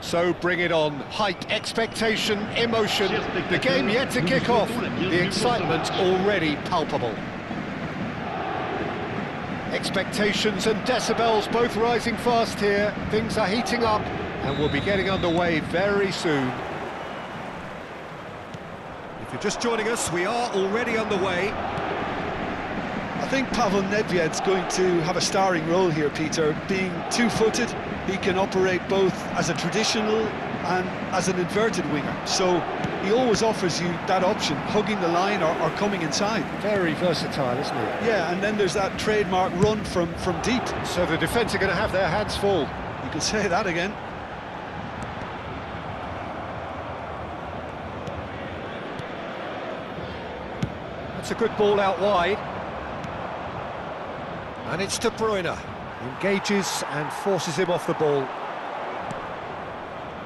So bring it on. Hype, expectation, emotion. The game yet to kick off. The excitement already palpable. Expectations and decibels both rising fast here. Things are heating up and we'll be getting underway very soon. If you're just joining us, we are already underway. I think Pavel Nedved's going to have a starring role here, Peter. Being two-footed, he can operate both as a traditional and as an inverted winger. So he always offers you that option, hugging the line or coming inside. Very versatile, isn't he? Yeah, and then there's that trademark run from deep. So the defence are going to have their hands full. You can say that again. That's a good ball out wide. And it's De Bruyne. Engages and forces him off the ball.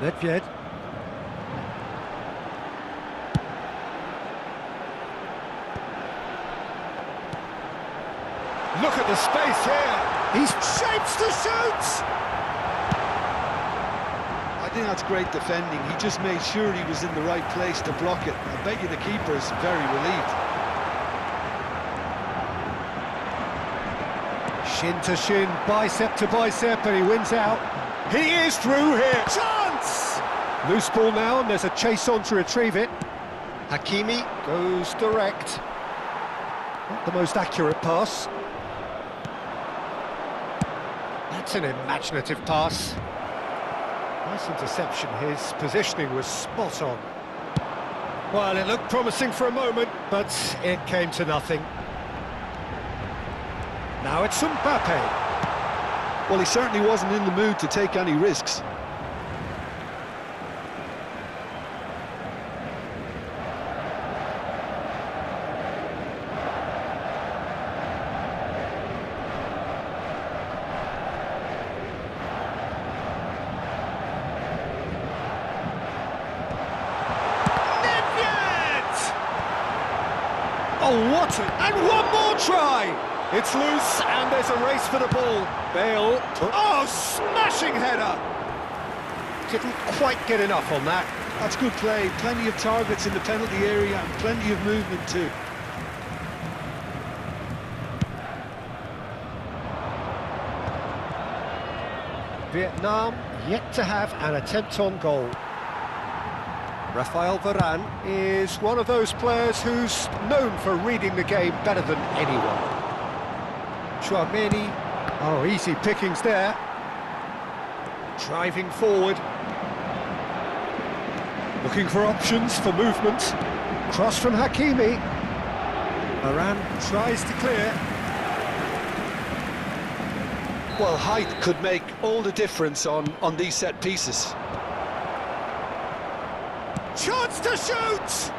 Nedved. Look at the space here. He shapes to shoot. I think that's great defending. He just made sure he was in the right place to block it. I bet you the keeper's very relieved. Shin to shin, bicep to bicep, and he wins out. He is through here. Chance! Loose ball now, and there's a chase on to retrieve it. Hakimi goes direct. Not the most accurate pass. That's an imaginative pass. Nice interception. His positioning was spot on. Well, it looked promising for a moment, but it came to nothing. Now it's Mbappe. Well, he certainly wasn't in the mood to take any risks. Oh, what and one more try! It's loose, and there's a race for the ball. Bale, oh, smashing header! Didn't quite get enough on that. That's good play, plenty of targets in the penalty area and plenty of movement too. Vietnam yet to have an attempt on goal. Rafael Varane is one of those players who's known for reading the game better than anyone. Chouameni, oh, easy pickings there. Driving forward. Looking for options for movement. Cross from Hakimi. Varane tries to clear. Well, height could make all the difference on these set pieces. Chance to shoot!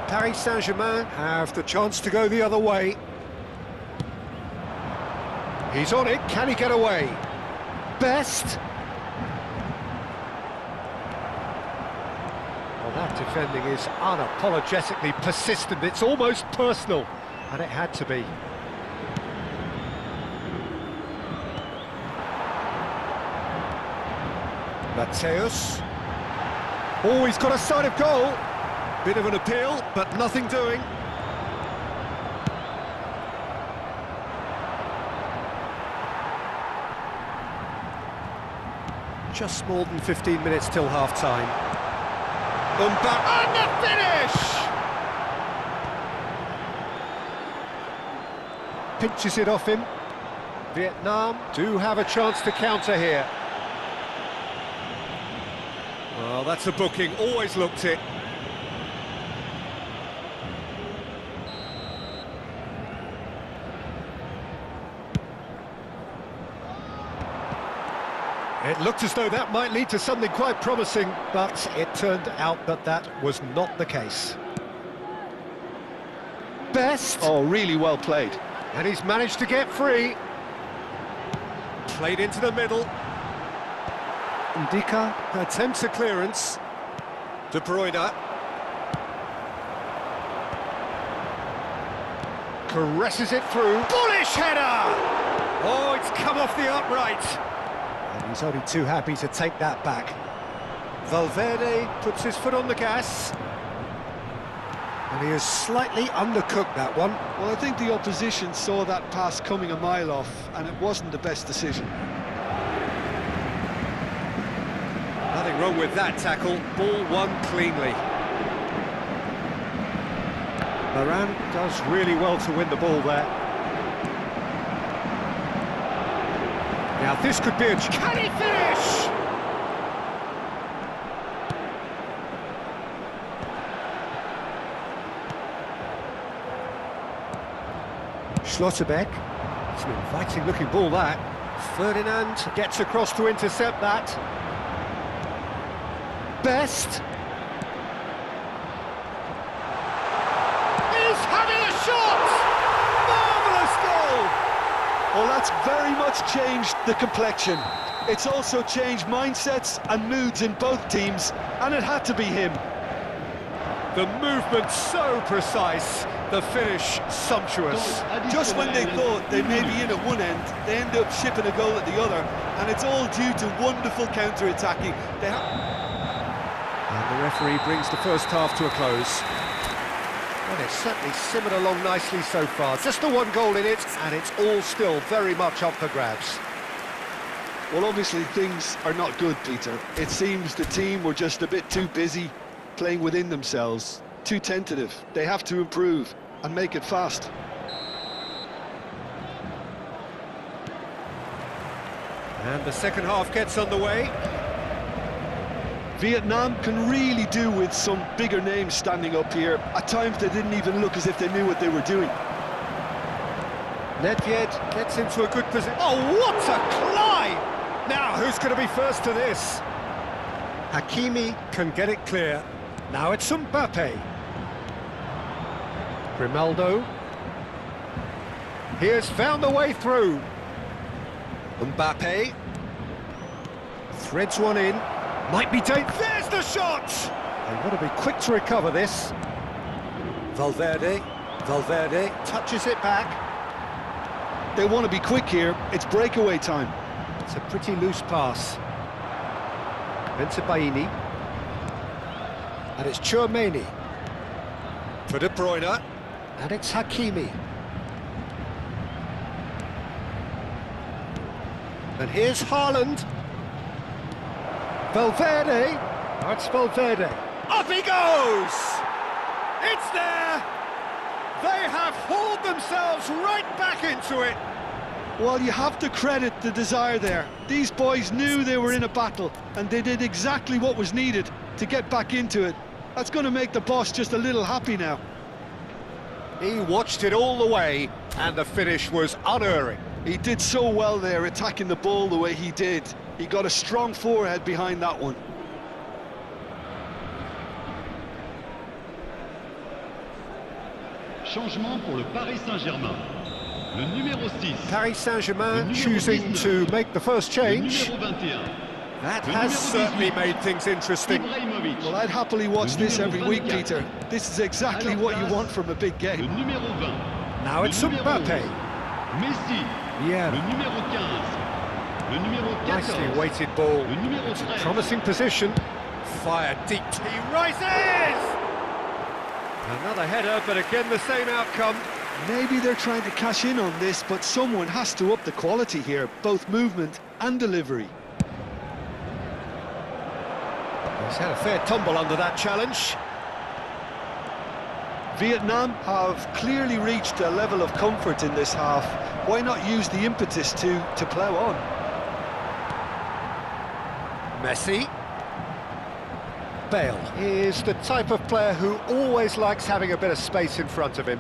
Paris Saint-Germain have the chance to go the other way. He's on it, can he get away? Best! Well, that defending is unapologetically persistent, it's almost personal, and it had to be. Mateus. Oh, he's got a sight of goal. Bit of an appeal, but nothing doing. Just more than 15 minutes till half-time. And the finish! Pinches it off him. Vietnam do have a chance to counter here. Well, that's a booking, always looked it. It looked as though that might lead to something quite promising, but it turned out that that was not the case. Best! Oh, really well played. And he's managed to get free. Played into the middle. Ndika attempts a clearance. De Bruyne. Caresses it through. Bullish header! Oh, it's come off the upright. And he's only too happy to take that back. Valverde puts his foot on the gas. And he has slightly undercooked that one. Well, I think the opposition saw that pass coming a mile off, and it wasn't the best decision. Nothing wrong with that tackle. Ball won cleanly. Varane does really well to win the ball there. Now this could be a... Can he finish? Schlotterbeck. It's an inviting looking ball that. Ferdinand gets across to intercept that. Best. He's having a shot! Marvellous goal! Well, that's very much changed the complexion. It's also changed mindsets and moods in both teams, and it had to be him. The movement so precise, the finish sumptuous. Just when they thought they may be in at one end, they end up shipping a goal at the other, and it's all due to wonderful counter-attacking. And the referee brings the first half to a close. Well, it's certainly simmered along nicely so far. Just the one goal in it, and it's all still very much up for grabs. Well, obviously things are not good, Peter. It seems the team were just a bit too busy playing within themselves, too tentative. They have to improve and make it fast. And the second half gets underway. Vietnam can really do with some bigger names standing up here. At times they didn't even look as if they knew what they were doing. Nedved gets into a good position. Oh, what a climb! Now, who's going to be first to this? Hakimi can get it clear. Now it's Mbappe. Grimaldo. He has found a way through. Mbappe. Threads one in. Might be dangerous. There's the shot! They've got to be quick to recover this. Valverde. Valverde touches it back. They want to be quick here. It's breakaway time. It's a pretty loose pass. Into Baini. And it's Tchouaméni. For De Bruyne. And it's Hakimi. And here's Haaland. Valverde. That's Valverde. Up he goes! It's there! They have hauled themselves right back into it. Well, you have to credit the desire there. These boys knew they were in a battle, and they did exactly what was needed to get back into it. That's going to make the boss just a little happy now. He watched it all the way, and the finish was unerring. He did so well there, attacking the ball the way he did. He got a strong forehead behind that one. Changement pour le Paris Saint-Germain. Le numéro 6. Paris Saint-Germain choosing to make the first change. Le numéro 21. That has certainly made things interesting. Well, I'd happily watch this every week, Peter. This is exactly what you want from a big Le game. numéro 20. Now it's Mbappe. Messi. Yeah. Le numéro 15. Le numéro 14. Nicely weighted ball. Le numéro 13. Promising position. Fired deep. He rises! Another header, but again the same outcome. Maybe they're trying to cash in on this, but someone has to up the quality here, both movement and delivery. He's had a fair tumble under that challenge. Vietnam have clearly reached a level of comfort in this half. Why not use the impetus to plough on? Messi. Bale is the type of player who always likes having a bit of space in front of him.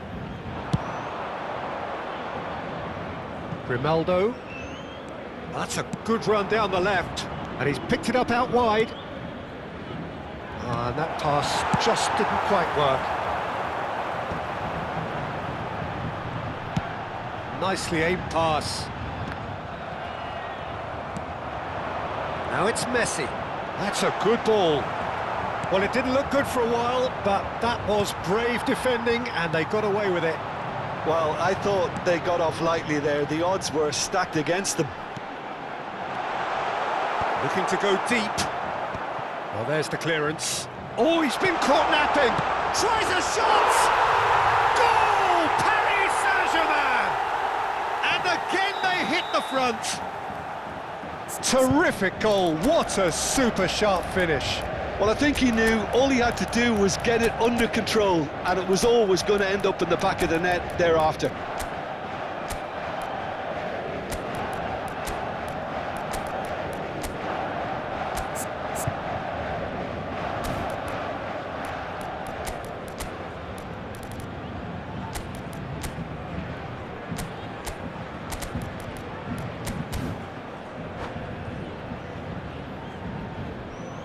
Grimaldo. That's a good run down the left, and he's picked it up out wide. And that pass just didn't quite work. Nicely aimed pass. Now it's Messi. That's a good ball. Well, it didn't look good for a while, but that was brave defending, and they got away with it. Well, I thought they got off lightly there. The odds were stacked against them. Looking to go deep. Well, there's the clearance. Oh, he's been caught napping. Tries a shot. Goal! Paris Saint-Germain! And again they hit the front. Terrific goal. What a super sharp finish. Well, I think he knew all he had to do was get it under control, and it was always going to end up in the back of the net thereafter.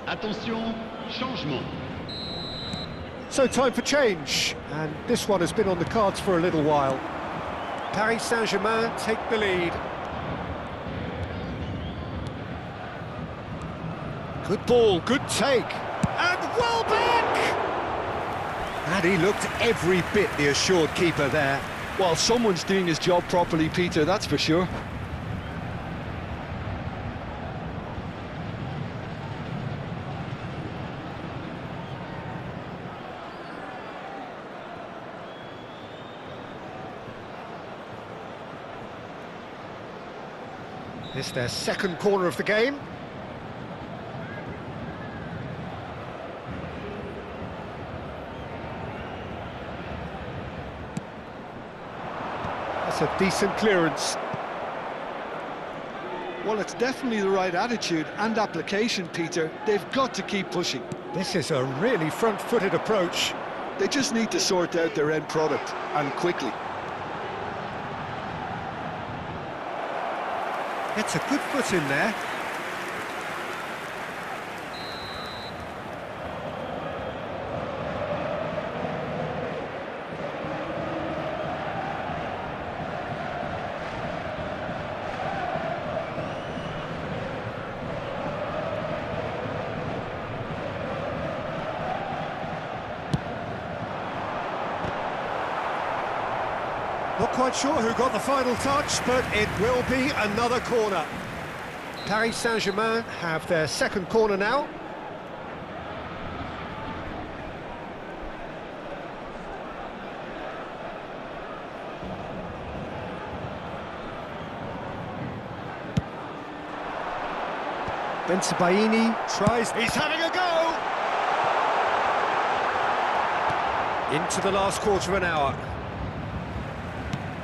Attention, changement. So time for change, and this one has been on the cards for a little while. Paris Saint-Germain take the lead. Good ball, good take, and well back! And he looked every bit the assured keeper there. Well, someone's doing his job properly, Peter, that's for sure. It's their second corner of the game. That's a decent clearance. Well, it's definitely the right attitude and application, Peter. They've got to keep pushing. This is a really front-footed approach. They just need to sort out their end product, and quickly. It's a good foot in there. Not quite sure who got the final touch, but it will be another corner. Paris Saint-Germain have their second corner now. Bensebaini tries, he's having a go! Into the last quarter of an hour.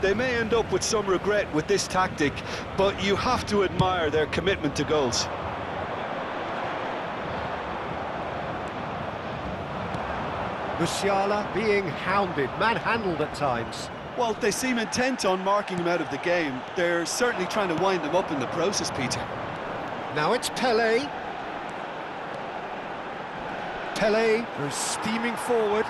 They may end up with some regret with this tactic, but you have to admire their commitment to goals. Musiala being hounded, manhandled at times. Well, they seem intent on marking him out of the game. They're certainly trying to wind him up in the process, Peter. Now it's Pelé. Pelé goes steaming forward.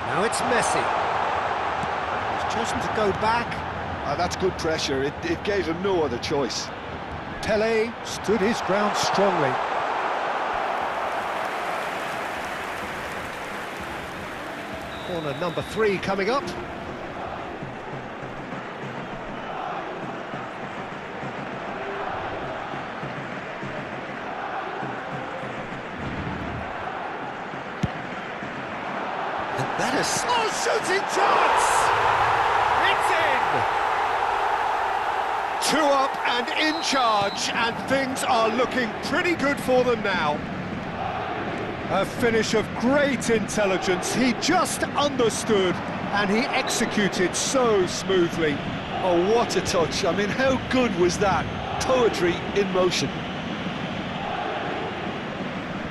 Now it's Messi. He's chosen to go back. That's good pressure. It gave him no other choice. Pelé stood his ground strongly. Corner number 3 coming up. That is... Oh, shooting chance! It's in! 2 up and in charge, and things are looking pretty good for them now. A finish of great intelligence. He just understood, and he executed so smoothly. Oh, what a touch. I mean, how good was that? Poetry in motion.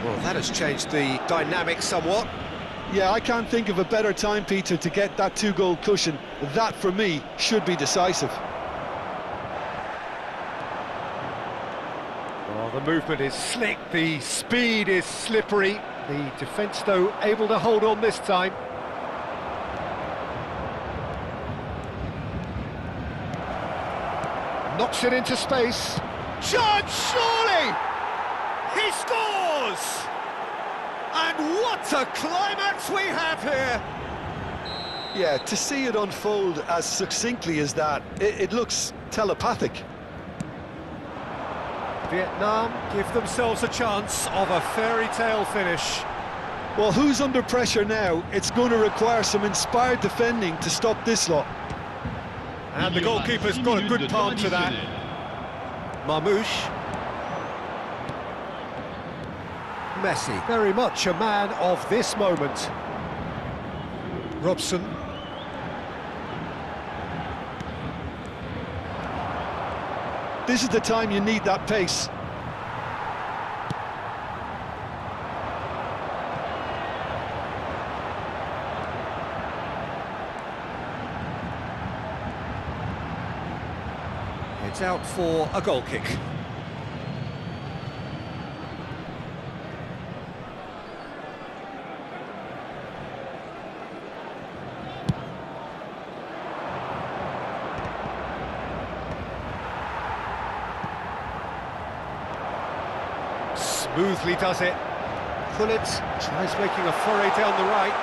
Well, that has changed the dynamic somewhat. Yeah, I can't think of a better time, Peter, to get that 2-goal cushion. That, for me, should be decisive. Oh, the movement is slick, the speed is slippery. The defence, though, able to hold on this time. Knocks it into space. Chance, surely! He scores! And what a climax we have here! Yeah, to see it unfold as succinctly as that, it looks telepathic. Vietnam give themselves a chance of a fairy tale finish. Well, who's under pressure now? It's going to require some inspired defending to stop this lot. And the goalkeeper's got a good palm to that. Marmouche. Messi, very much a man of this moment. Robson. This is the time you need that pace. It's out for a goal kick. Smoothly does it. Gullit tries making a foray down the right.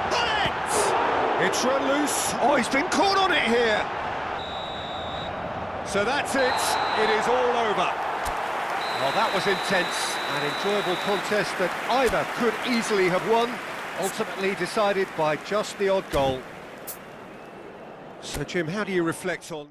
Gullit! It's run loose. Oh, he's been caught on it here. So that's it. It is all over. Well, that was intense. An enjoyable contest that either could easily have won, ultimately decided by just the odd goal. So, Jim, how do you reflect on...